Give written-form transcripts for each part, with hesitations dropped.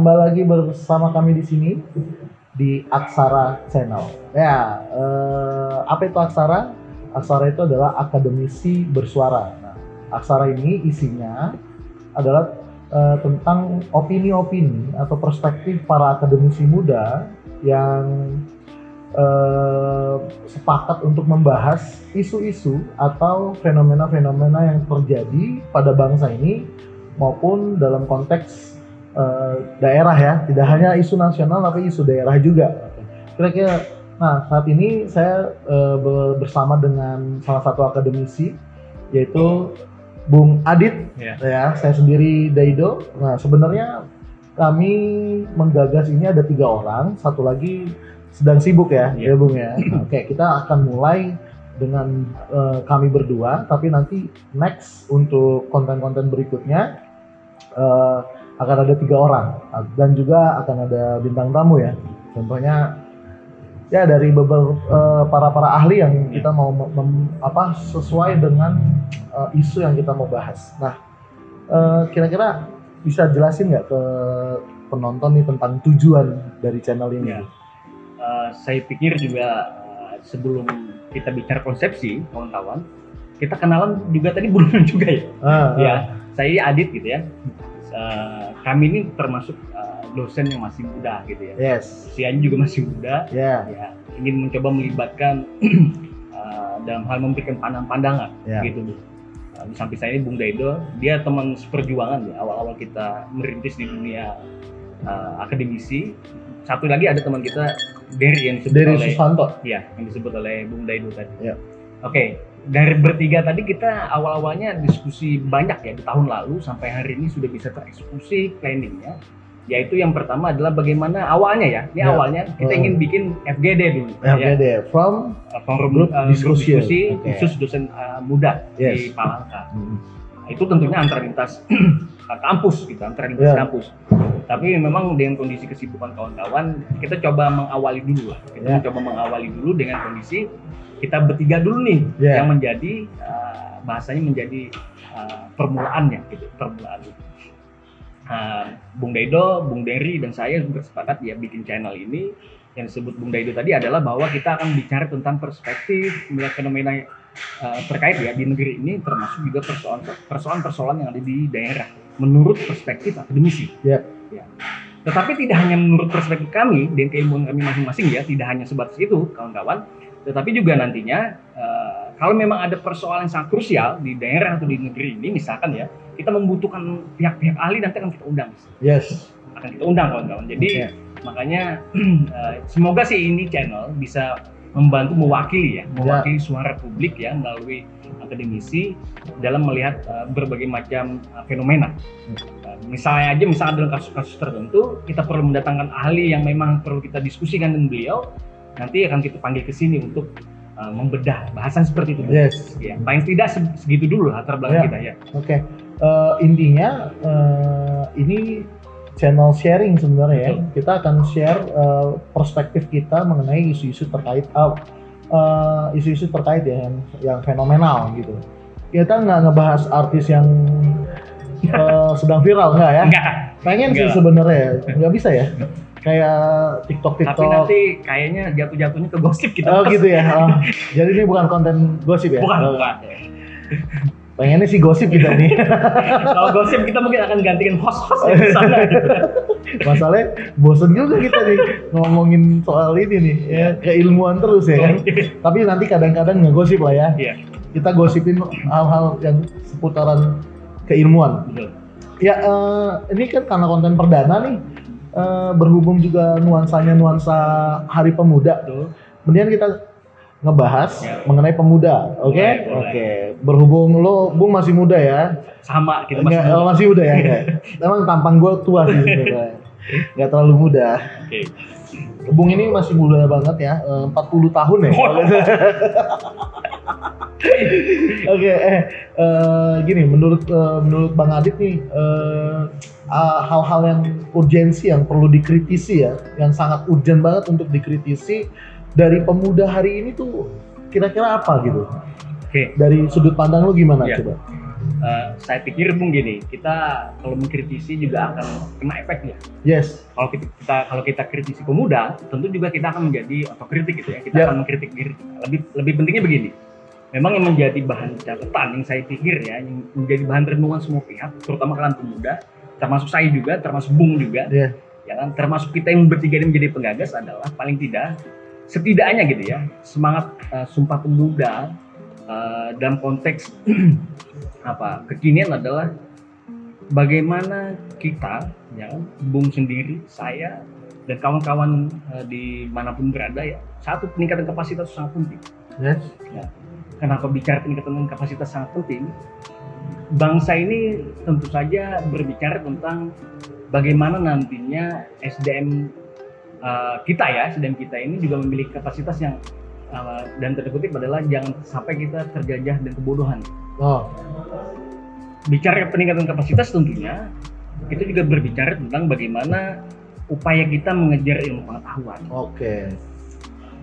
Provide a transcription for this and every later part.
kembali lagi bersama kami di sini di Aksara Channel. Ya, apa itu Aksara? Aksara itu adalah akademisi bersuara. Nah, Aksara ini isinya adalah tentang opini-opini atau perspektif para akademisi muda yang sepakat untuk membahas isu-isu atau fenomena-fenomena yang terjadi pada bangsa ini maupun dalam konteks daerah ya, tidak hanya isu nasional tapi isu daerah juga. Kira-kira, nah saat ini saya bersama dengan salah satu akademisi yaitu Bung Adit, ya saya sendiri Daido. Nah sebenarnya kami menggagas ini ada 3 orang, satu lagi sedang sibuk ya, ya Bung ya. Oke, kita akan mulai dengan kami berdua, tapi nanti next untuk konten-konten berikutnya akan ada 3 orang dan juga akan ada bintang tamu ya. Contohnya ya dari beberapa para ahli yang kita mau sesuai dengan isu yang kita mau bahas. Nah, kira-kira bisa jelasin nggak ke penonton nih tentang tujuan dari channel ini? Ya. Saya pikir juga sebelum kita bicara konsepsi, kawan-kawan, kita kenalan juga tadi belum juga ya. Ya, saya Adit gitu ya. Kami ini termasuk dosen yang masih muda gitu ya. Yes. Usianya juga masih muda. Yeah. Ya, ingin mencoba melibatkan dalam hal memberikan pandangan gitu. Di samping saya ini Bung Daido, dia teman seperjuangan ya. Awal-awal kita merintis di dunia akademisi. Satu lagi ada teman kita Dery yang disebut Dery oleh Susanto. Ya, yang disebut oleh Bung Daido tadi. Yeah. Oke, dari bertiga tadi kita awal-awalnya diskusi banyak ya di tahun lalu sampai hari ini sudah bisa tereksekusi planningnya. Yaitu yang pertama adalah bagaimana awalnya ya. Ini awalnya kita ingin bikin FGD dulu. FGD ya. From Grup diskusi okay. khusus dosen muda di Palangka. Itu tentunya antar lintas kampus gitu, antar lintas kampus. Tapi memang dengan kondisi kesibukan kawan-kawan, kita coba mengawali dulu lah. Kita coba mengawali dulu dengan kondisi kita bertiga dulu nih yang menjadi bahasanya menjadi permulaannya gitu, permulaan. Bung Daido, Bung Dery dan saya bersepakat ya bikin channel ini. Yang disebut Bung Daido tadi adalah bahwa kita akan bicara tentang perspektif melihat fenomena terkait ya di negeri ini, termasuk juga persoalan-persoalan yang ada di daerah menurut perspektif akademisi. Ya. Tetapi tidak hanya menurut perspektif kami dan keilmuan kami masing-masing ya, tidak hanya sebatas itu kawan-kawan, tetapi juga nantinya kalau memang ada persoalan yang sangat krusial di daerah atau di negeri ini, misalkan ya, kita membutuhkan pihak-pihak ahli, nanti akan kita undang. Yes. Akan kita undang kawan-kawan. Jadi makanya semoga sih ini channel bisa membantu mewakili suara publik ya melalui akademisi dalam melihat berbagai macam fenomena. Misalnya dalam kasus-kasus tertentu kita perlu mendatangkan ahli yang memang perlu kita diskusikan dengan beliau, nanti akan kita panggil ke sini untuk membedah bahasan seperti itu. Yes. Ya, paling tidak segitu dulu latar belakang kita ya. Oke. Intinya ini channel sharing sebenarnya ya. Kita akan share perspektif kita mengenai isu-isu terkait isu-isu terkait ya yang fenomenal gitu. Kita nggak ngebahas artis yang sedang viral nggak ya? Enggak. Pengen sih sebenarnya, nggak bisa ya. Kayak TikTok. Tapi nanti kayaknya jatuhnya ke gosip kita. Oh gitu ya. Jadi ini bukan konten gosip ya? Bukan. Pengennya sih gosip kita nih. Kalau gosip kita mungkin akan gantiin host-host di sana. Masalahnya bosen juga kita nih ngomongin soal ini nih ya, keilmuan terus ya kan. Tapi nanti kadang-kadang ngegosip lah ya. Kita gosipin hal-hal yang seputaran keilmuan. Betul. Ya ini kan karena konten perdana nih, berhubung juga nuansa Hari Pemuda. Kemudian kita ngebahas mengenai pemuda, oke? Berhubung lo, Bung masih muda ya? Sama, kita masih muda ya? Emang tampang gue tua sih sebenarnya, nggak terlalu muda. Bung ini masih muda banget ya, 40 tahun ya? Gini, menurut Bang Adit nih, hal-hal yang urgensi yang perlu dikritisi ya, yang sangat urgent banget untuk dikritisi dari pemuda hari ini tuh kira-kira apa gitu? Dari sudut pandang lu gimana coba? Saya pikir Bung gini, kita kalau mengkritisi juga akan kena efeknya. Yes. Kalau kita kritisi pemuda, tentu juga kita akan menjadi otokritik gitu ya. Kita akan mengkritik diri. Lebih pentingnya begini. Memang yang menjadi bahan catatan yang saya pikir ya, yang menjadi bahan renungan semua pihak, terutama kalian pemuda, termasuk saya juga, termasuk Bung juga, ya kan, termasuk kita yang bertiga ini menjadi penggagas adalah paling tidak, setidaknya gitu ya, semangat Sumpah Pemuda dalam konteks kekinian adalah bagaimana kita, ya, Bung sendiri, saya dan kawan-kawan dimanapun berada ya, satu, peningkatan kapasitas sangat penting. Yes. Ya. Kenapa bicara peningkatan kapasitas sangat penting? Bangsa ini tentu saja berbicara tentang bagaimana nantinya SDM SDM kita ini juga memiliki kapasitas yang dan tanda kutip adalah jangan sampai kita terjajah dan kebodohan. Bicara peningkatan kapasitas tentunya itu juga berbicara tentang bagaimana upaya kita mengejar ilmu pengetahuan.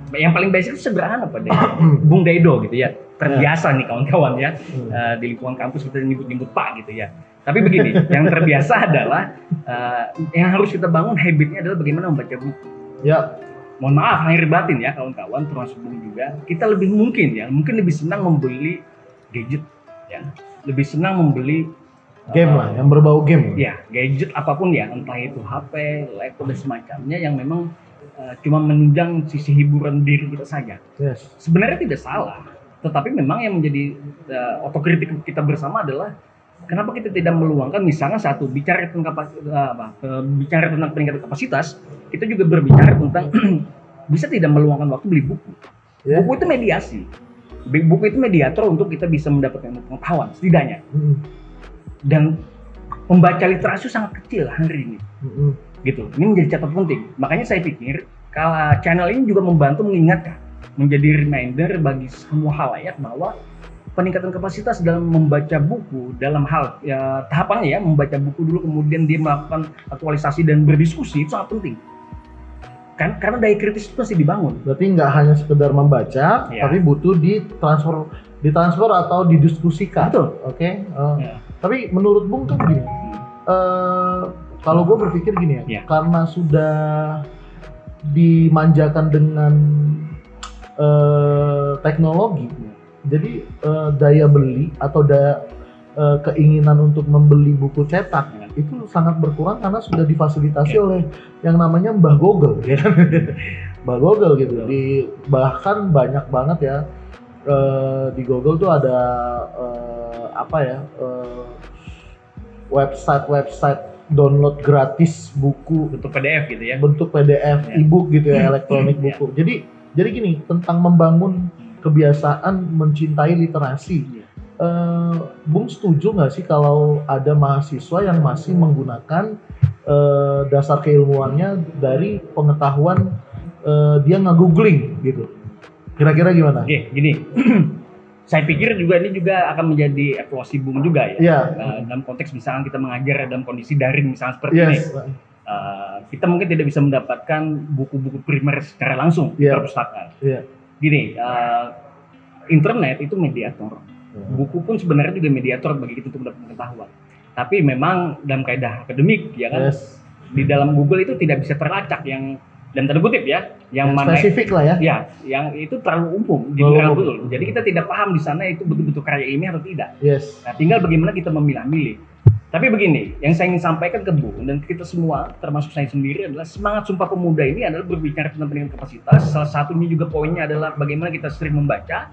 Yang paling basic itu sederhana deh. Bung Daido gitu ya, terbiasa nih kawan-kawan ya, di lingkungan kampus kita nyebut-nyebut Pak gitu ya. Tapi begini, yang terbiasa adalah yang harus kita bangun habitnya adalah bagaimana membaca buku. Ya. Mohon maaf, lahir batin ya kawan-kawan, termasuk Bung juga. Kita lebih mungkin lebih senang membeli gadget ya, lebih senang membeli game lah, yang berbau game. Ya, gadget apapun ya, entah itu HP, laptop dan semacamnya yang memang cuma menunjang sisi hiburan diri kita saja. Yes. Sebenarnya tidak salah, tetapi memang yang menjadi otokritik kita bersama adalah kenapa kita tidak meluangkan misalnya satu, bicara tentang peningkatan kapasitas, kita juga berbicara tentang bisa tidak meluangkan waktu beli buku. Yeah. Buku itu mediasi. Buku itu mediator untuk kita bisa mendapatkan pengetahuan setidaknya. Dan membaca literasi sangat kecil hari ini. Gitu. Ini menjadi catatan penting. Makanya saya pikir kalau channel ini juga membantu mengingatkan, menjadi reminder bagi semua halayak bahwa peningkatan kapasitas dalam membaca buku, dalam hal ya, tahapannya ya, membaca buku dulu kemudian dia melakukan aktualisasi dan berdiskusi itu sangat penting. Karena daya kritis itu masih dibangun. Berarti nggak hanya sekedar membaca, tapi butuh ditransfer atau didiskusikan. Betul. Oke. Tapi menurut Bung kan gini, kalau gue berpikir gini ya, karena sudah dimanjakan dengan teknologi, jadi daya beli atau keinginan untuk membeli buku cetak itu sangat berkurang karena sudah difasilitasi oleh yang namanya Mbah Google, ya kan? Mbah Google gitu. Bahkan banyak banget ya di Google tuh ada website download gratis buku bentuk PDF gitu ya. Bentuk PDF, e-book gitu ya, elektronik buku. Jadi gini, tentang membangun kebiasaan mencintai literasi. Bung setuju nggak sih kalau ada mahasiswa yang masih menggunakan dasar keilmuannya dari pengetahuan dia nge-googling gitu? Kira-kira gimana? Oke, gini. Saya pikir ini juga akan menjadi evaluasi Bung juga ya. Dalam konteks misalnya kita mengajar dalam kondisi daring misalnya seperti ini. Kita mungkin tidak bisa mendapatkan buku-buku primer secara langsung di perpustakaan. Gini, internet itu mediator. Buku pun sebenarnya juga mediator bagi kita untuk mendapat pengetahuan. Tapi memang dalam kaidah akademik ya kan, di dalam Google itu tidak bisa terlacak yang dan tanda kutip ya, yang mana spesifik lah ya. Ya, yang itu terlalu umum, general betul. Jadi kita tidak paham di sana itu betul-betul karya ilmiah atau tidak. Nah, tinggal bagaimana kita memilah-milih. Tapi begini, yang saya ingin sampaikan ke Bung dan kita semua, termasuk saya sendiri, adalah semangat Sumpah Pemuda ini adalah berbicara tentang peningkatan kapasitas. Salah satunya juga poinnya adalah bagaimana kita sering membaca.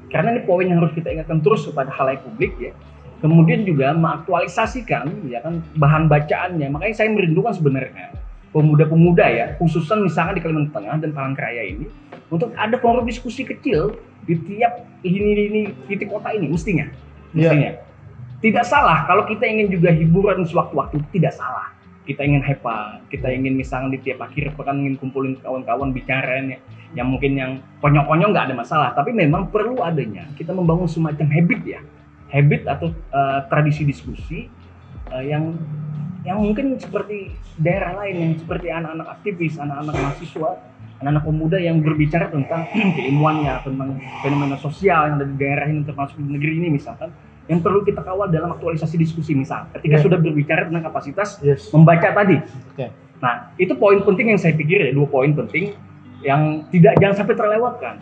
Karena ini poin yang harus kita ingatkan terus kepada halayak publik ya. Kemudian juga mengaktualisasikan ya kan bahan bacaannya. Makanya saya merindukan sebenarnya pemuda-pemuda ya, khususnya misalnya di Kalimantan Tengah dan Palangkaraya ini, untuk ada forum diskusi kecil di tiap ini titik kota ini mestinya. Tidak salah kalau kita ingin juga hiburan sewaktu-waktu, tidak salah. Kita ingin hepa, kita ingin misalnya di tiap akhir pekan ingin kumpulin kawan-kawan bicara yang mungkin yang konyol-konyol nggak ada masalah, tapi memang perlu adanya kita membangun semacam habit atau tradisi diskusi yang mungkin seperti daerah lain, yang seperti anak-anak aktivis, anak-anak mahasiswa, anak-anak pemuda yang berbicara tentang keilmuannya, tentang fenomena sosial yang ada di daerah ini termasuk di negeri ini misalkan, yang perlu kita kawal dalam aktualisasi diskusi misal ketika sudah berbicara tentang kapasitas membaca tadi. Nah, itu poin penting yang saya pikir ya, 2 poin penting yang jangan sampai terlewatkan.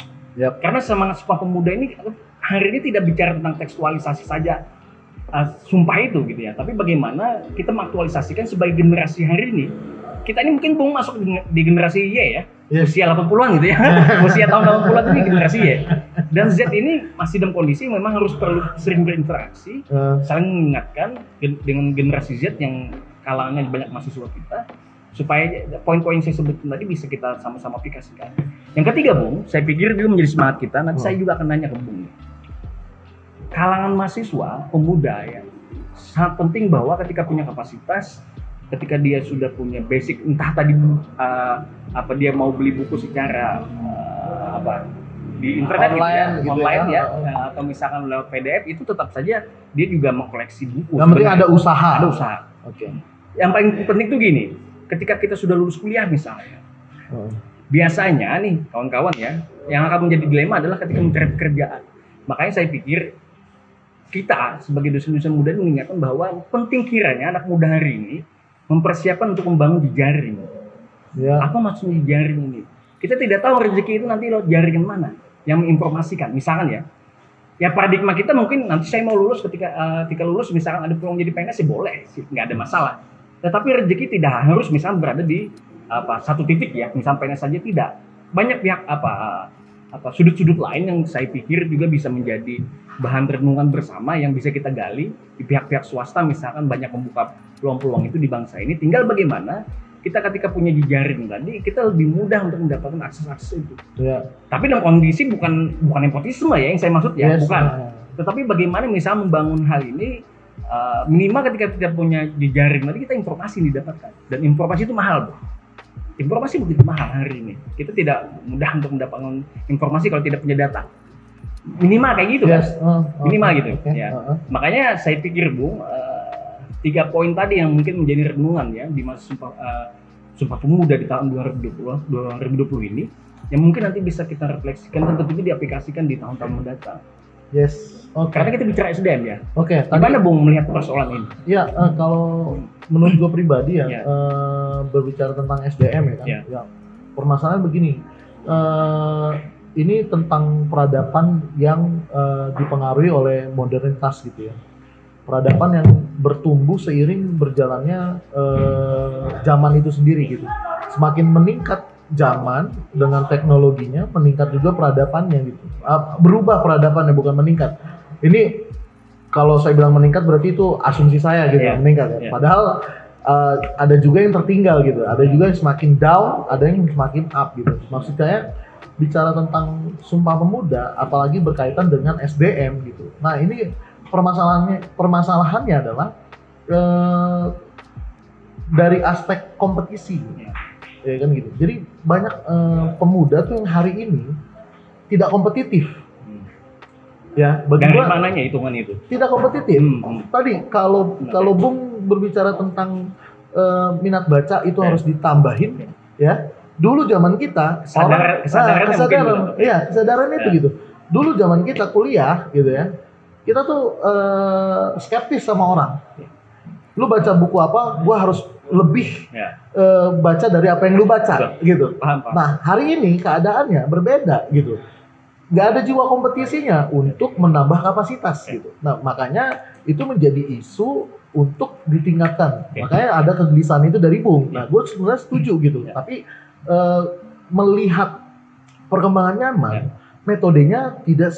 Karena semangat Sumpah Pemuda ini hari ini tidak bicara tentang tekstualisasi saja sumpah itu gitu ya, tapi bagaimana kita mengaktualisasikan sebagai generasi hari ini. Kita ini mungkin Bung masuk di generasi Y ya, usia 80-an gitu ya, usia tahun 80-an ini generasi Y. Dan Z ini masih dalam kondisi memang harus perlu sering berinteraksi, saling mengingatkan dengan generasi Z yang kalangannya banyak mahasiswa kita, supaya poin-poin yang saya sebutkan tadi bisa kita sama-sama aplikasikan. Yang ketiga Bung, saya pikir juga menjadi semangat kita, nanti saya juga akan nanya ke Bung. Kalangan mahasiswa, pemuda ya, sangat penting bahwa ketika punya kapasitas, ketika dia sudah punya basic, entah tadi dia mau beli buku secara di internet online ya, atau misalkan lewat PDF, itu tetap saja dia juga mengkoleksi buku. Yang penting ada usaha. Yang paling penting tuh gini, ketika kita sudah lulus kuliah misalnya, biasanya nih kawan-kawan ya, yang akan menjadi dilema adalah ketika mencari pekerjaan. Makanya saya pikir kita sebagai dosen-dosen muda mengingatkan bahwa penting kiranya anak muda hari ini mempersiapkan untuk membangun jejaring. Apa maksudnya jejaring ini? Kita tidak tahu rezeki itu nanti lewat jaringan mana yang menginformasikan. Misalkan ya paradigma kita mungkin nanti saya mau lulus ketika lulus misalkan ada peluang jadi PNS ya boleh sih, nggak ada masalah. Tetapi rezeki tidak harus misalkan berada di satu titik ya, misalkan PNS saja tidak. Banyak pihak sudut-sudut lain yang saya pikir juga bisa menjadi bahan renungan bersama yang bisa kita gali di pihak-pihak swasta, misalkan banyak membuka peluang-peluang itu di bangsa ini. Tinggal bagaimana kita ketika punya jejaring tadi, kita lebih mudah untuk mendapatkan akses-akses itu. Tapi dalam kondisi bukan nepotisme ya yang saya maksud ya, bukan. Tetapi bagaimana misalnya membangun hal ini minimal ketika kita punya jejaring tadi, kita informasi didapatkan, dan informasi itu mahal, Bro. Informasi begitu mahal hari ini. Kita tidak mudah untuk mendapatkan informasi kalau tidak punya data. Minimal kayak gitu kan. Minimal gitu. Makanya saya pikir Bung, 3 poin tadi yang mungkin menjadi renungan ya di masa Sumpah Pemuda di tahun 2020 ini, yang mungkin nanti bisa kita refleksikan dan tentunya diaplikasikan di tahun-tahun mendatang. Karena kita bicara SDM ya. Gimana Bung melihat persoalan ini? Ya, kalau menurut gue pribadi berbicara tentang SDM ya kan. Permasalahan begini. Ini tentang peradaban yang dipengaruhi oleh modernitas gitu ya. Peradaban yang bertumbuh seiring berjalannya zaman itu sendiri gitu. Semakin meningkat zaman dengan teknologinya, meningkat juga peradabannya gitu. Berubah peradabannya, bukan meningkat. Ini kalau saya bilang meningkat berarti itu asumsi saya gitu, meningkat ya. Padahal ada juga yang tertinggal gitu. Ada juga yang semakin down, ada yang semakin up gitu. Maksud saya bicara tentang Sumpah Pemuda, apalagi berkaitan dengan SDM gitu. Nah ini permasalahannya adalah dari aspek kompetisi, ya kan gitu. Jadi banyak pemuda tuh yang hari ini tidak kompetitif. Ya, dari mananya hitungan itu? Tidak kompetitif. Tadi kalau Bung berbicara tentang minat baca itu harus ditambahin, ya. Dulu zaman kita kesadaran itu gitu. Dulu zaman kita kuliah gitu ya, kita tuh skeptis sama orang. Lu baca buku apa, gua harus lebih baca dari apa yang lu baca gitu. Paham. Nah hari ini keadaannya berbeda gitu. Nggak ada jiwa kompetisinya untuk menambah kapasitas gitu. Nah makanya itu menjadi isu untuk ditingkatkan. Makanya ada kegelisahan itu dari Bung. Nah gue sebenarnya setuju gitu. Tapi melihat perkembangan zaman, metodenya tidak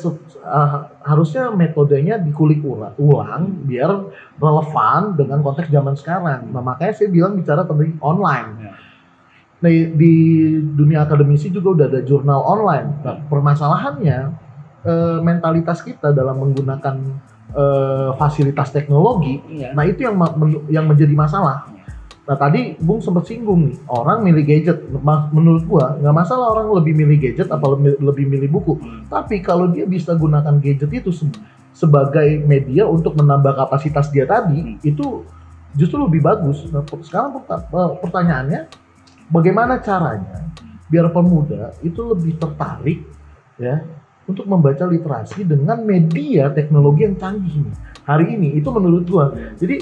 harusnya metodenya dikulik ulang biar relevan dengan konteks zaman sekarang. Nah makanya saya bilang bicara tentang online. Nah, di dunia akademisi juga udah ada jurnal online. Nah, permasalahannya mentalitas kita dalam menggunakan fasilitas teknologi. Nah itu yang menjadi masalah. Nah tadi Bung sempat singgung nih, orang milih gadget. Menurut gua nggak masalah orang lebih milih gadget atau lebih milih buku. Tapi kalau dia bisa gunakan gadget itu sebagai media untuk menambah kapasitas dia tadi, itu justru lebih bagus. Nah sekarang pertanyaannya, bagaimana caranya biar pemuda itu lebih tertarik ya untuk membaca literasi dengan media teknologi yang canggih nih hari ini. Itu menurut gue. Jadi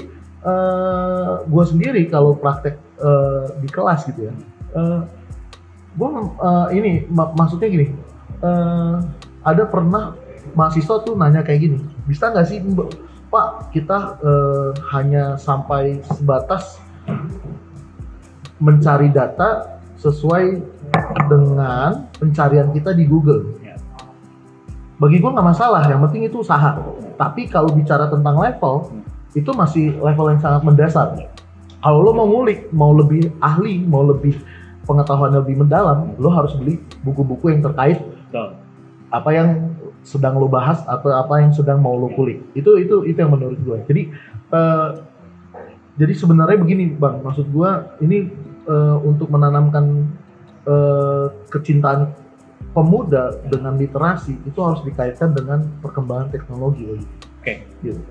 gue sendiri kalau praktek di kelas gitu ya, gue maksudnya gini, ada pernah mahasiswa tuh nanya kayak gini, bisa nggak sih Pak kita hanya sampai sebatas mencari data sesuai dengan pencarian kita di Google. Bagi gue nggak masalah, yang penting itu usaha. Tapi kalau bicara tentang level, itu masih level yang sangat mendasar. Kalau lo mau ngulik, mau lebih ahli, mau lebih pengetahuan lebih mendalam, lo harus beli buku-buku yang terkait apa yang sedang lo bahas atau apa yang sedang mau lo kulik. Itu yang menurut gue. Jadi sebenarnya begini Bang, maksud gue ini untuk menanamkan kecintaan pemuda dengan literasi itu harus dikaitkan dengan perkembangan teknologi. Oke. Gitu.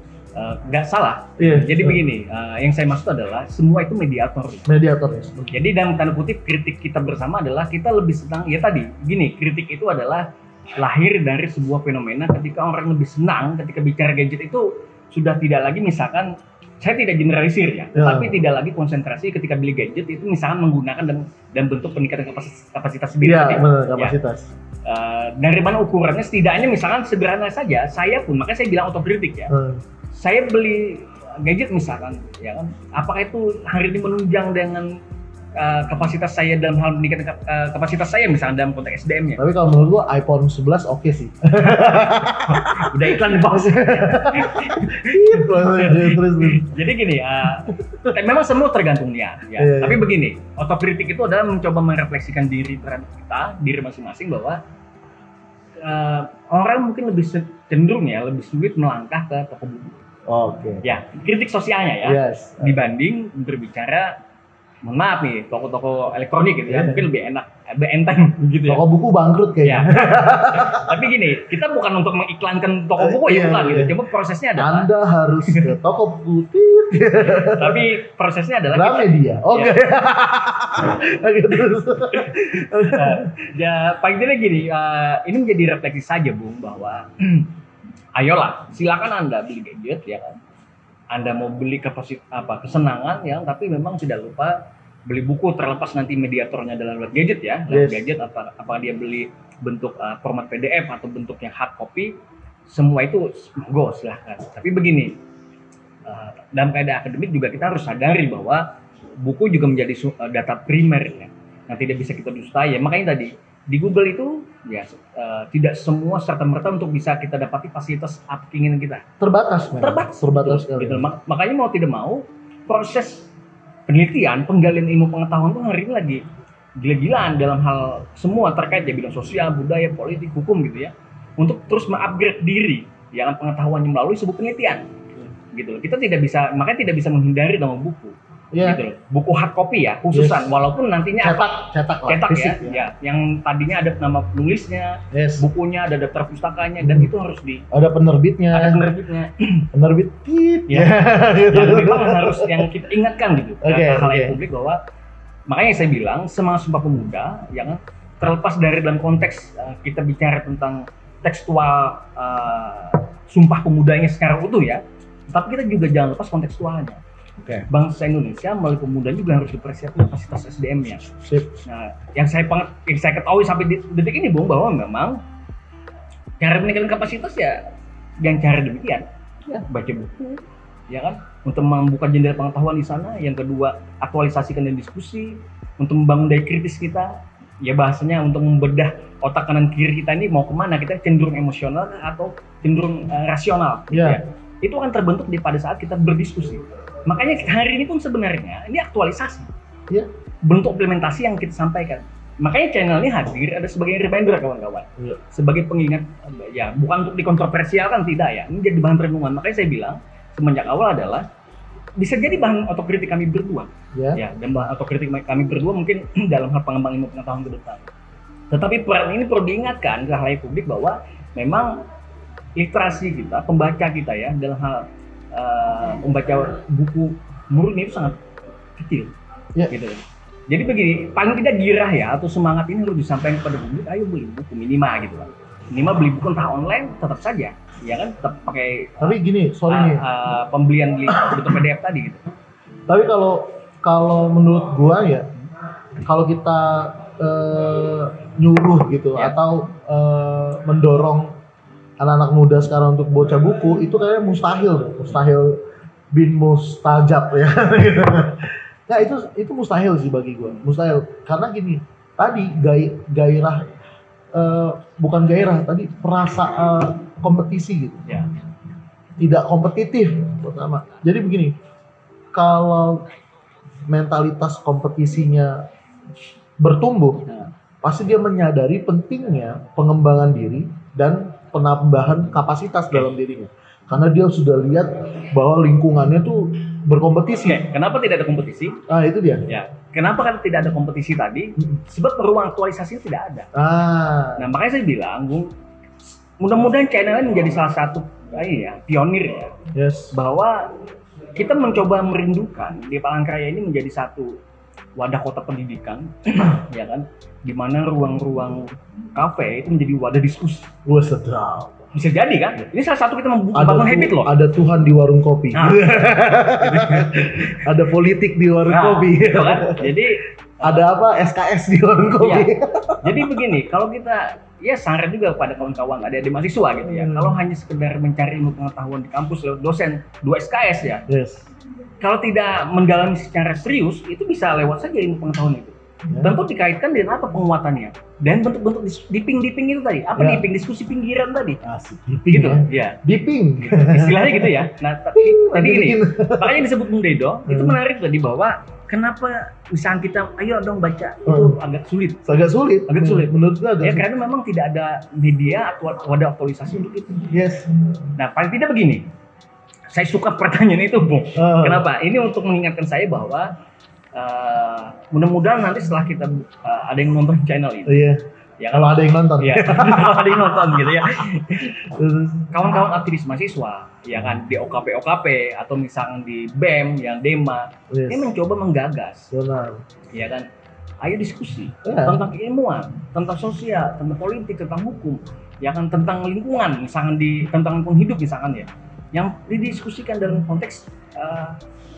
Nggak salah. Iya. Jadi begini, yang saya maksud adalah semua itu mediator. Mediator ya. Jadi dalam tanda kutip kritik kita bersama adalah kita lebih senang, ya tadi, gini, kritik itu adalah lahir dari sebuah fenomena ketika orang lebih senang ketika bicara gadget itu sudah tidak lagi misalkan, saya tidak generalisir ya, tapi tidak lagi konsentrasi ketika beli gadget itu misalkan menggunakan dan bentuk peningkatan kapasitas sendiri. Iya, benar, kapasitas. Dari mana ukurannya? Setidaknya misalkan sederhana saja, saya pun, makanya saya bilang otokritik ya. Saya beli gadget misalkan, ya kan, apakah itu hari ini menunjang dengan kapasitas saya dalam hal meningkatkan kapasitas saya misalnya dalam konteks SDM-nya. Tapi kalau menurut gua iPhone 11 oke sih. Udah iklan bos. Jadi gini, memang semua tergantung niat ya. Tapi begini, otokritik itu adalah mencoba merefleksikan diri terhadap kita, diri masing-masing bahwa orang mungkin lebih cenderung ya, lebih sulit melangkah ke toko buku. Oke. Ya, kritik sosialnya ya. Yes. Dibanding berbicara, mohon maaf nih, toko-toko elektronik gitu ya, mungkin lebih enak, lebih enteng gitu ya. Toko buku bangkrut kayaknya. Ya. Tapi gini, kita bukan untuk mengiklankan toko buku ya, bukan gitu. Cuma prosesnya adalah Anda harus ke toko buku. Tapi prosesnya adalah Gramedia. Oke. Oke, terus. Ya, paling tidak gini, ini menjadi refleksi saja, Bung, bahwa ayolah, silakan Anda beli gadget ya kan. Anda mau beli kesenangan ya, tapi memang tidak lupa beli buku, terlepas nanti mediatornya dalam gadget ya. Dalam gadget apakah dia beli bentuk format PDF atau bentuknya hard copy, semua itu monggo silahkan. Tapi begini, dalam keadaan akademik juga kita harus sadari bahwa buku juga menjadi data primer ya, yang tidak bisa kita dustai ya. Makanya tadi di Google itu ya tidak semua serta-merta untuk bisa kita dapati fasilitas apa keinginan kita. Terbatas sekali. Gitu. Makanya mau tidak mau proses penelitian, penggalian ilmu pengetahuan itu hari ini lagi gila-gilaan dalam hal semua terkait ya bidang sosial, budaya, politik, hukum gitu ya. Untuk terus mengupgrade diri ya pengetahuannya melalui sebuah penelitian. Gitu. Kita makanya tidak bisa menghindari nama buku. Gitu loh. Buku hard copy ya khususan, walaupun nantinya cetak fisik, ya, yang tadinya ada nama penulisnya, bukunya ada daftar pustakanya dan itu harus ada penerbitnya. Penerbit ya. Yang memang harus yang kita ingatkan gitu hal publik bahwa makanya saya bilang semangat Sumpah Pemuda yang terlepas dari dalam konteks kita bicara tentang tekstual Sumpah Pemudanya secara utuh ya, tapi kita juga jangan lepas kontekstualnya. Bangsa Indonesia melalui pemuda juga harus dipersiapkan kapasitas SDM-nya. Nah, yang saya ketahui sampai detik ini, Bung, bahwa memang cara meningkatkan kapasitas ya yang cara demikian, ya baca buku, ya kan, untuk membuka jendela pengetahuan di sana. Yang kedua, aktualisasikan dan diskusi untuk membangun daya kritis kita. Ya bahasanya untuk membedah otak kanan kiri kita ini mau kemana, kita cenderung emosional atau cenderung rasional. Ya. Itu akan terbentuk pada saat kita berdiskusi. Makanya hari ini pun sebenarnya ini aktualisasi, bentuk implementasi yang kita sampaikan. Makanya channel ini hadir ada sebagai reminder kawan-kawan, sebagai pengingat, ya bukan untuk dikontroversialkan tidak ya, ini jadi bahan renungan. Makanya saya bilang semenjak awal adalah bisa jadi bahan otokritik kami berdua, ya dan bahan otokritik kami berdua mungkin dalam hal pengembangan ilmu pengetahuan ke depan. Tetapi peran ini perlu diingatkan ke halayak publik bahwa memang literasi kita, pembaca kita ya dalam hal membaca buku murni itu sangat kecil, gitu. Jadi begini, paling tidak girah ya atau semangat ini harus disampaikan kepada publik, ayo beli buku minimal gitu lah. Ini mah beli buku entah online tetap saja, ya kan, tetap pakai Tapi gini, sorry nih. pembelian di bentuk PDF tadi gitu. Tapi kalau menurut gua ya, kalau kita nyuruh gitu Ya. atau mendorong anak-anak muda sekarang untuk baca buku, itu kayaknya mustahil bin mustajab ya. Nah itu mustahil sih bagi gua, mustahil. Karena gini, tadi gairah bukan gairah, tadi kompetisi gitu. Ya. Tidak kompetitif pertama. Jadi begini, kalau mentalitas kompetisinya bertumbuh, pasti dia menyadari pentingnya pengembangan diri dan penambahan kapasitas dalam dirinya. Karena dia sudah lihat bahwa lingkungannya tuh berkompetisi. Oke, kenapa tidak ada kompetisi? Ah, itu dia. Ya. Kenapa kan tidak ada kompetisi tadi? Sebab ruang aktualisasi tidak ada. Nah, makanya saya bilang, Bung, mudah-mudahan channel ini menjadi salah satu pionir ya. Yes. Bahwa kita mencoba merindukan di Palangkaraya ini menjadi satu wadah kota pendidikan, ya kan, di mana ruang-ruang kafe itu menjadi wadah diskusi. Wah, sedap. Bisa jadi kan? Ini salah satu kita membangun habit loh. Ada Tuhan di warung kopi. Nah. Ada politik di warung kopi. Gitu kan? Jadi ada apa? SKS di warung kopi. Ya. Jadi begini, kalau kita ya saran juga pada kawan-kawan ada di mahasiswa gitu ya. Kalau hanya sekedar mencari ilmu pengetahuan di kampus lewat dosen 2 SKS ya. Yes. Kalau tidak mendalami secara serius, itu bisa lewat saja ilmu pengetahuan itu. Ya. Tentu dikaitkan dengan apa penguatannya dan bentuk-bentuk diping itu tadi. Apa Ya. diping diskusi pinggiran tadi? Asik, diping Gitu. ya. Ya. Diping. Istilahnya gitu ya. Nah, tapi tadi ini bikin. makanya disebut Bung Dedo, itu menarik tadi bahwa kenapa misalnya kita ayo dong baca itu agak sulit. Agak sulit. Agak sulit. Menurut gua agak Ya sulit. karena memang tidak ada media atau wadah aktualisasi untuk itu. Yes. Nah, paling tidak begini. Saya suka pertanyaan itu, Bung. Kenapa? Ini untuk mengingatkan saya bahwa mudah-mudahan nanti setelah kita ada yang nonton channel ini. Iya. Ya, Kalau ada yang nonton. ya, kalau ada yang nonton gitu ya. Terus, Kawan-kawan aktivis mahasiswa, ya kan, di OKP atau misalnya di BEM yang Dema, yes. ini mencoba menggagas, Benar. ya kan. Ayo diskusi Ya. tentang keilmuan, tentang sosial, tentang politik, tentang hukum, ya kan, tentang lingkungan, misalkan tentang lingkungan hidup misalkan ya, yang didiskusikan dalam konteks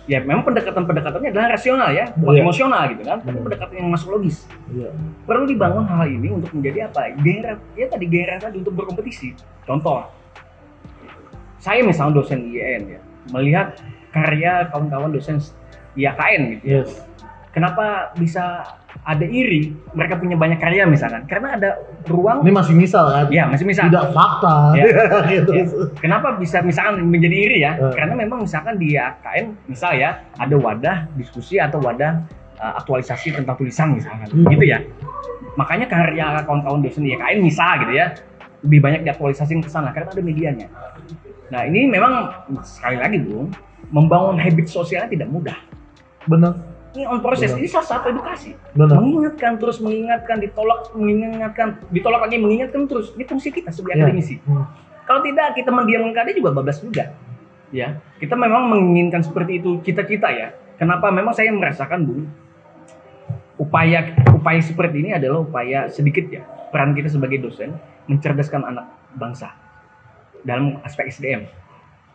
ya memang pendekatannya adalah rasional ya, bukan emosional gitu kan, tapi pendekatan yang masuk logis. Iya. Perlu dibangun hal ini untuk menjadi apa? Gairah tadi untuk berkompetisi. Contoh, saya misalnya dosen IAIN ya, melihat karya kawan-kawan dosen IAKN gitu ya. Yes. Kenapa bisa ada iri? Mereka punya banyak karya misalkan, karena ada ruang. Ini masih misal kan? Ya, masih misal. Tidak fakta. Ya. Gitu. Ya. Kenapa bisa misalkan menjadi iri ya? Karena memang misalkan di IAKN misal ya, ada wadah diskusi atau wadah aktualisasi tentang tulisan misalkan, gitu ya. Makanya karya kawan-kawan dosen IAKN misal gitu ya, lebih banyak diaktualisasi ke sana karena ada medianya. Nah, ini memang sekali lagi, Bung, membangun habit sosialnya tidak mudah. Benar. Ini on proses, ini salah satu edukasi. Benar. Mengingatkan, ditolak, ditolak lagi, mengingatkan terus. Ini fungsi kita sebagai akademisi. Kalau tidak, kita mendiamkan keadaan juga bablas juga. Ya, kita memang menginginkan seperti itu cita-cita ya. Kenapa? Memang saya merasakan, Bung, upaya seperti ini adalah upaya sedikit ya. Peran kita sebagai dosen mencerdaskan anak bangsa dalam aspek SDM.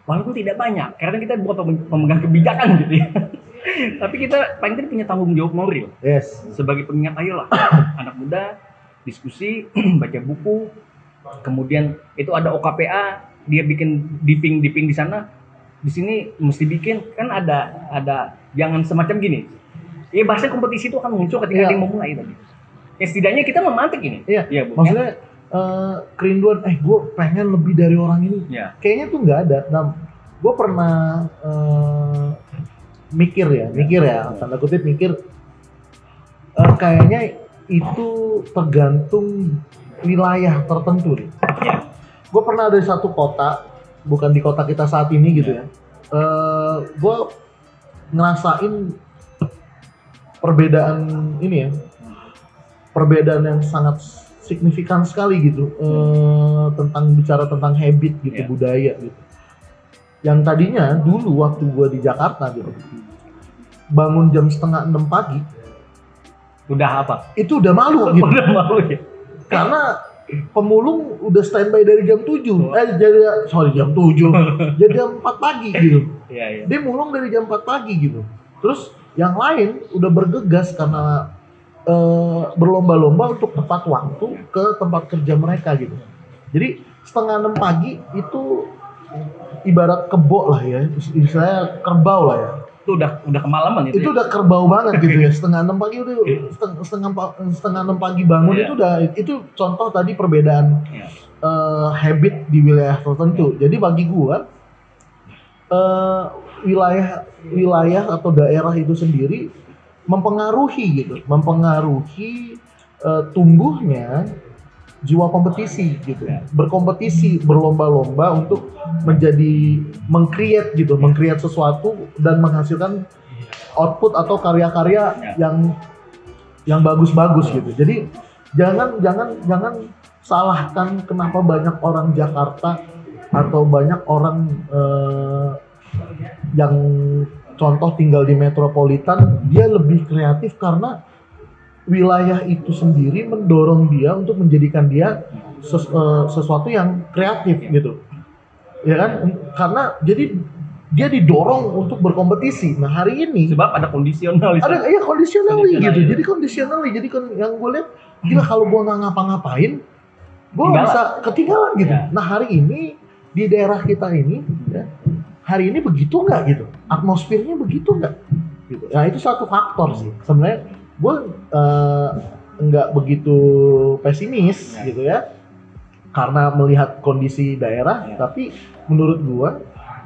Walaupun tidak banyak, karena kita bukan pemegang kebijakan gitu ya. Tapi kita paling tidak punya tanggung jawab moral. Yes. Sebagai pengingat, ayolah anak muda diskusi, baca buku. Kemudian itu ada OKPA, dia bikin diping di sana. Di sini mesti bikin, kan ada jangan semacam gini. Ya bahasa kompetisi itu akan muncul ketika dia memulai tadi. Ya setidaknya kita memantik ini. Iya. Ya, Bung, maksudnya kerinduan, gue pengen lebih dari orang ini. Ya. Kayaknya tuh nggak ada. Nah, gue pernah mikir ya, tanda kutip mikir, kayaknya itu tergantung wilayah tertentu nih. Ya. Gue pernah ada di satu kota, bukan di kota kita saat ini gitu ya. Gue ngerasain perbedaan ini ya, perbedaan yang sangat signifikan sekali gitu, bicara tentang habit gitu, budaya gitu. Yang tadinya dulu waktu gue di Jakarta gitu, bangun jam 5:30 pagi, Udah apa? itu udah malu gitu. Udah malu ya. Karena pemulung udah standby dari jam 7. Jam 7. Jadi jam 4 pagi gitu. Iya. Dia mulung dari jam 4 pagi gitu. Terus yang lain udah bergegas karena berlomba-lomba untuk tepat waktu ke tempat kerja mereka gitu. Jadi 5:30 pagi itu ibarat kebo lah ya, istilahnya kerbau lah ya. Itu udah kemalaman itu udah kerbau banget gitu ya. 5:30 pagi udah setengah 6 pagi bangun. Itu contoh tadi perbedaan habit di wilayah tertentu. Jadi bagi gua wilayah atau daerah itu sendiri mempengaruhi tumbuhnya jiwa kompetisi gitu. Berkompetisi, berlomba-lomba untuk meng-create sesuatu dan menghasilkan output atau karya-karya yang bagus-bagus gitu. Jadi jangan salahkan kenapa banyak orang Jakarta atau banyak orang yang contoh tinggal di metropolitan, dia lebih kreatif karena wilayah itu sendiri mendorong dia untuk menjadikan dia sesuatu yang kreatif gitu, ya kan? Karena jadi dia didorong untuk berkompetisi. Nah hari ini sebab ada kondisional. Kondisionali gitu. Jadi kondisionali. Jadi yang gue lihat, gila kalau gue nggak ngapa-ngapain, gue bisa ketinggalan gitu. Ya. Nah hari ini di daerah kita ini, ya, hari ini begitu nggak gitu? Atmosfernya begitu nggak? Gitu. Nah itu satu faktor sih. Sebenarnya gue nggak begitu pesimis gitu ya, karena melihat kondisi daerah. Tapi menurut gue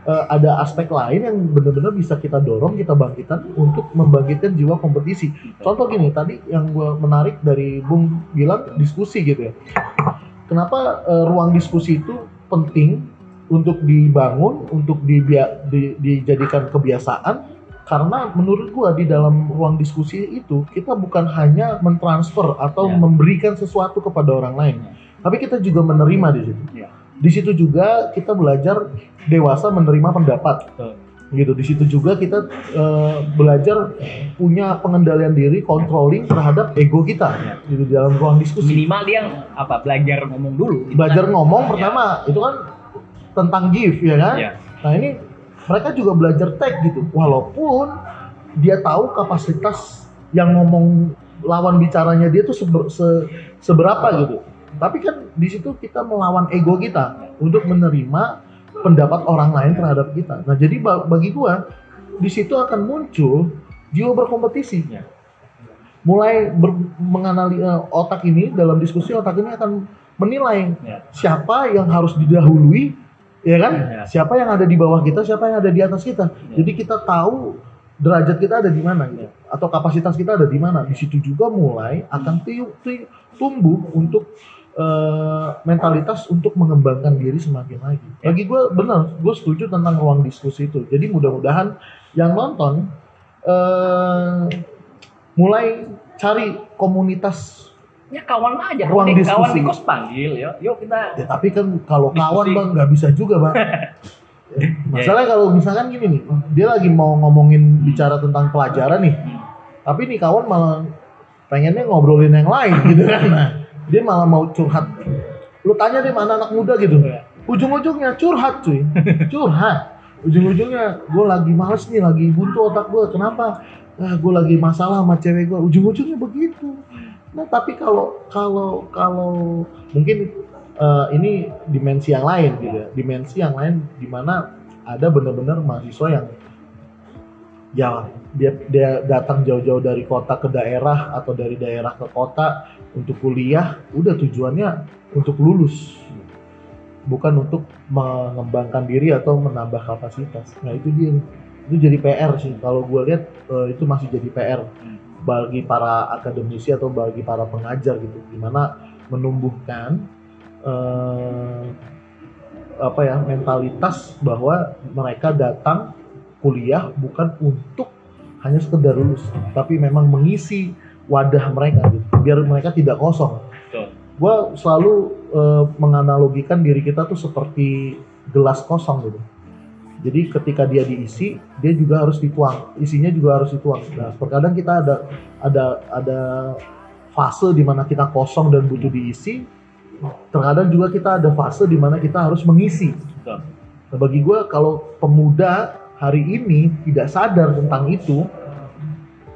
ada aspek lain yang benar-benar bisa kita dorong, kita bangkitkan untuk membangkitkan jiwa kompetisi. Contoh gini, tadi yang gue menarik dari Bung bilang diskusi gitu ya. Kenapa ruang diskusi itu penting untuk dibangun, untuk dijadikan kebiasaan? Karena menurut gua di dalam ruang diskusi itu kita bukan hanya mentransfer atau memberikan sesuatu kepada orang lain, tapi kita juga menerima di situ. Di situ juga kita belajar dewasa menerima pendapat. Gitu. Di situ juga kita belajar punya pengendalian diri, controlling terhadap ego kita. Gitu, di dalam ruang diskusi. Minimal dia belajar ngomong dulu. Gitu belajar ngomong pertama itu kan tentang give ya kan. Nah ini mereka juga belajar tag gitu, walaupun dia tahu kapasitas yang ngomong lawan bicaranya dia tuh seberapa gitu. Tapi kan di situ kita melawan ego kita untuk menerima pendapat orang lain terhadap kita. Nah jadi bagi gua di situ akan muncul jiwa berkompetisi. Mulai menganalisa otak ini, dalam diskusi otak ini akan menilai siapa yang harus didahului. Ya kan? Siapa yang ada di bawah kita, siapa yang ada di atas kita. Jadi kita tahu derajat kita ada di mana gitu. Atau kapasitas kita ada di mana. Di situ juga mulai akan tumbuh untuk mentalitas untuk mengembangkan diri semakin lagi. Bagi gue benar, gue setuju tentang ruang diskusi itu. Jadi mudah-mudahan yang nonton mulai cari komunitas. Ya kawan aja, ruang diskusi. Kawan di kos panggil, yuk kita. Ya tapi kan kalau kawan bang nggak bisa juga bang. Masalahnya kalau misalkan gini nih, dia lagi mau ngomongin bicara tentang pelajaran nih, tapi nih kawan malah pengennya ngobrolin yang lain gitu kan. Nah, dia malah mau curhat. Lu tanya deh mana anak muda gitu, ujung-ujungnya curhat cuy, curhat. Ujung-ujungnya gue lagi males nih, lagi buntu otak gue, kenapa? Gue lagi masalah sama cewek gue, ujung-ujungnya begitu. Nah tapi kalau mungkin ini dimensi yang lain gitu ya, dimensi yang lain di mana ada benar-benar mahasiswa yang ya dia datang jauh-jauh dari kota ke daerah atau dari daerah ke kota untuk kuliah, udah tujuannya untuk lulus, bukan untuk mengembangkan diri atau menambah kapasitas. Nah itu jadi PR sih kalau gue lihat, itu masih jadi PR bagi para akademisi atau bagi para pengajar gitu, gimana menumbuhkan mentalitas bahwa mereka datang kuliah bukan untuk hanya sekedar lulus, tapi memang mengisi wadah mereka gitu, biar mereka tidak kosong. Gue selalu menganalogikan diri kita tuh seperti gelas kosong gitu. Jadi ketika dia diisi, dia juga harus dituang, isinya juga harus dituang. Nah, terkadang kita ada fase di mana kita kosong dan butuh diisi. terkadang juga kita ada fase di mana kita harus mengisi. Betul. Nah, bagi gue kalau pemuda hari ini tidak sadar tentang itu,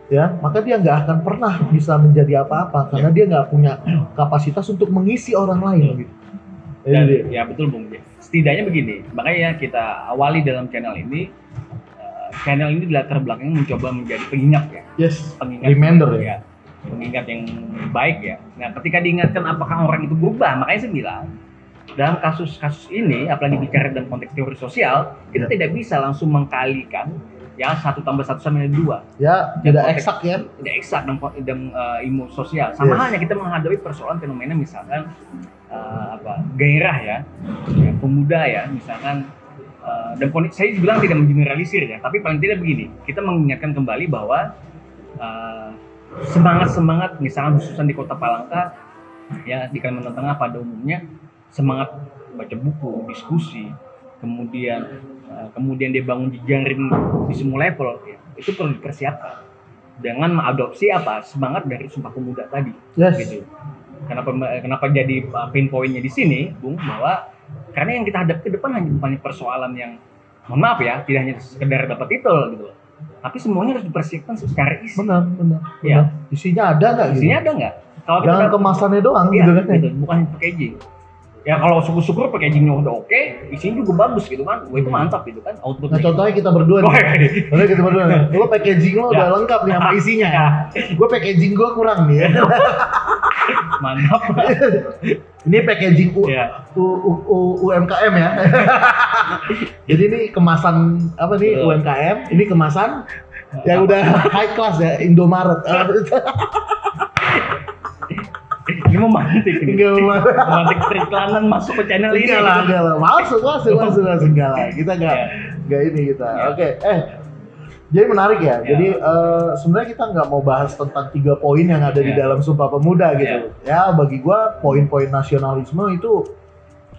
ya maka dia nggak akan pernah bisa menjadi apa-apa karena dia nggak punya kapasitas untuk mengisi orang lain. Gitu. Dan, ya betul Bung. Setidaknya begini, makanya kita awali dalam channel ini. Channel ini latar belakangnya mencoba menjadi pengingat ya. Yes. Pengingat Reminder ya. Pengingat yang baik ya. Nah, ketika diingatkan apakah orang itu berubah, makanya saya bilang dalam kasus-kasus ini, apalagi bicara dalam konteks teori sosial, kita tidak bisa langsung mengkalikan ya 1 tambah 1 sama dengan 2. Ya, tidak eksak ya. Tidak eksak dalam ilmu sosial. Sama halnya kita menghadapi persoalan fenomena misalkan gairah ya, pemuda ya, misalkan dan saya bilang tidak mengeneralisir ya, tapi paling tidak begini, kita mengingatkan kembali bahwa semangat misalkan khususnya di Kota Palangka ya, di Kalimantan Tengah pada umumnya, semangat baca buku, diskusi, kemudian dia bangun jejaring di semua level ya, itu perlu dipersiapkan dengan mengadopsi semangat dari Sumpah Pemuda tadi. Yes. Gitu. Kenapa jadi pain point-nya di sini, Bung, bahwa karena yang kita hadapi ke depan bukan persoalan yang, mohon maaf ya, tidak hanya sekedar dapat titel gitu loh, tapi semuanya harus dipersiapkan secara isi. Benar. Ya. Isinya ada nggak? Isinya gitu? ada nggak? Kalau jangan kemasannya doang ya, gitu kan? Gitu, bukan packaging. Ya kalau syukur-syukur packagingnya udah oke, isinya juga bagus gitu kan, itu mantap gitu kan. Output. Nah contohnya kita berdua nih. Kita berdua nih. Lo packaging lo udah lengkap nih sama isinya. Gue packaging gue kurang nih ya. Mantap. Ini packaging UMKM ya. Jadi ini kemasan apa nih UMKM, ini kemasan yang udah high class ya, Indomaret. Ini memantik periklanan masuk ke channel ini. Enggak lah. Masuk enggak lah. Kita enggak ini kita. Oke. Jadi menarik ya. Jadi sebenarnya kita nggak mau bahas tentang 3 poin yang ada di dalam Sumpah Pemuda gitu. Ya bagi gua poin-poin nasionalisme itu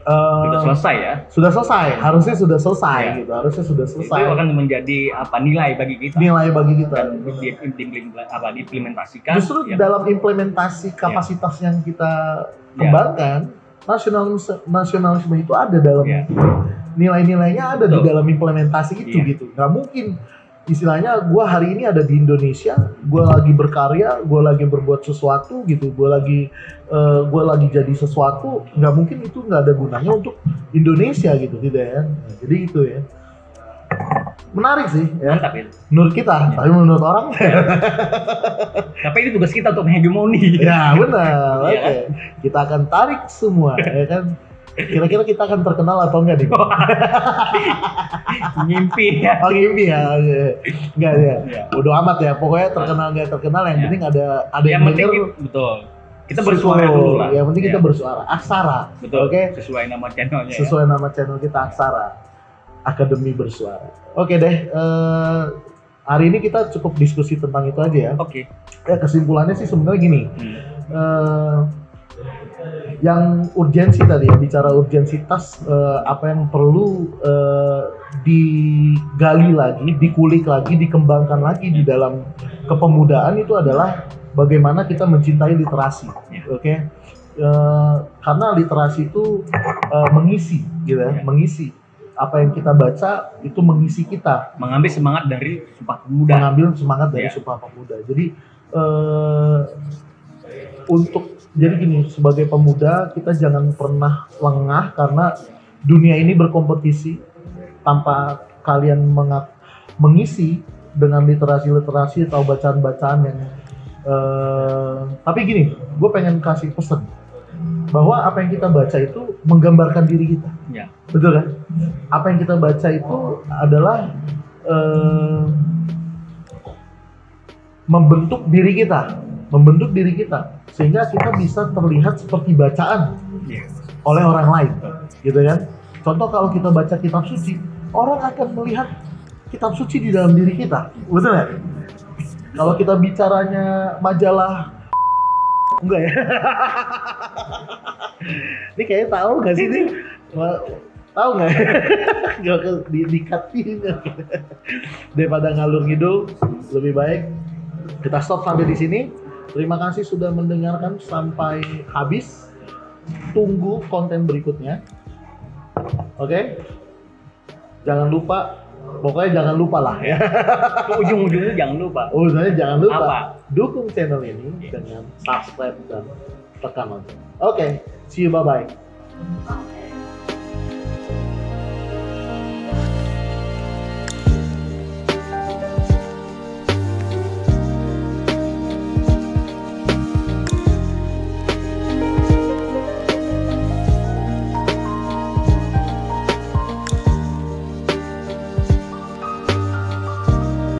sudah selesai ya. Sudah selesai. Harusnya sudah selesai gitu. Harusnya sudah selesai. Itu akan menjadi nilai bagi kita. Nilai bagi kita. Dan diimplementasikan. Justru dalam implementasi kapasitas yang kita kembangkan, nasionalisme itu ada dalam nilai-nilainya ada di dalam implementasi itu gitu. Nggak mungkin istilahnya gue hari ini ada di Indonesia, gue lagi berkarya, gue lagi berbuat sesuatu gitu, gue lagi jadi sesuatu, nggak mungkin itu nggak ada gunanya untuk Indonesia gitu, tidak ya? Nah, jadi itu ya. Menarik sih ya. Mantap ya. Menurut kita, tapi menurut orang. Tapi ini tugas kita untuk hegemoni. Ya benar. Oke. Kita akan tarik semua, ya kan. Kira-kira kita akan terkenal atau enggak nih? Ngimpi ya. Oh ngimpi ya. Enggak ya. Bodoh amat ya. Pokoknya terkenal enggak terkenal yang penting ada yang denger. Betul. Kita bersuara dulu lah. Yang penting kita bersuara. Aksara. Betul. Oke. Sesuai nama channelnya. Sesuai nama channel kita Aksara. Akademi Bersuara. Oke deh. Hari ini kita cukup diskusi tentang itu aja ya. Oke. Ya kesimpulannya sih sebenarnya gini. Yang urgensi tadi ya, bicara urgensitas apa yang perlu digali lagi, dikulik lagi, dikembangkan lagi di dalam kepemudaan itu adalah bagaimana kita mencintai literasi, oke? Karena literasi itu mengisi, gitu ya, mengisi apa yang kita baca itu mengisi kita, mengambil semangat dari Sumpah Pemuda, Sumpah Pemuda. Jadi jadi gini, sebagai pemuda kita jangan pernah lengah karena dunia ini berkompetisi. Tanpa kalian mengisi dengan literasi atau bacaan-bacaan yang tapi gini, gue pengen kasih pesan bahwa apa yang kita baca itu menggambarkan diri kita. Ya. Betul kan? Apa yang kita baca itu adalah membentuk diri kita sehingga kita bisa terlihat seperti bacaan oleh orang lain, gitu kan? Contoh kalau kita baca kitab suci, orang akan melihat kitab suci di dalam diri kita, betul nggak? Kalau kita bicaranya majalah, enggak ya? Ini kayaknya tahu nggak sih nih? Tahu nggak? Gak dikatin daripada ngalur ngidul, lebih baik kita stop sampai di sini. Terima kasih sudah mendengarkan sampai habis. tunggu konten berikutnya. Oke? Jangan lupa, pokoknya jangan lupa lah ya. Ujung-ujungnya jangan lupa. Urusannya jangan lupa Apa? dukung channel ini dengan subscribe dan tekan lonceng. Oke, see you, bye bye.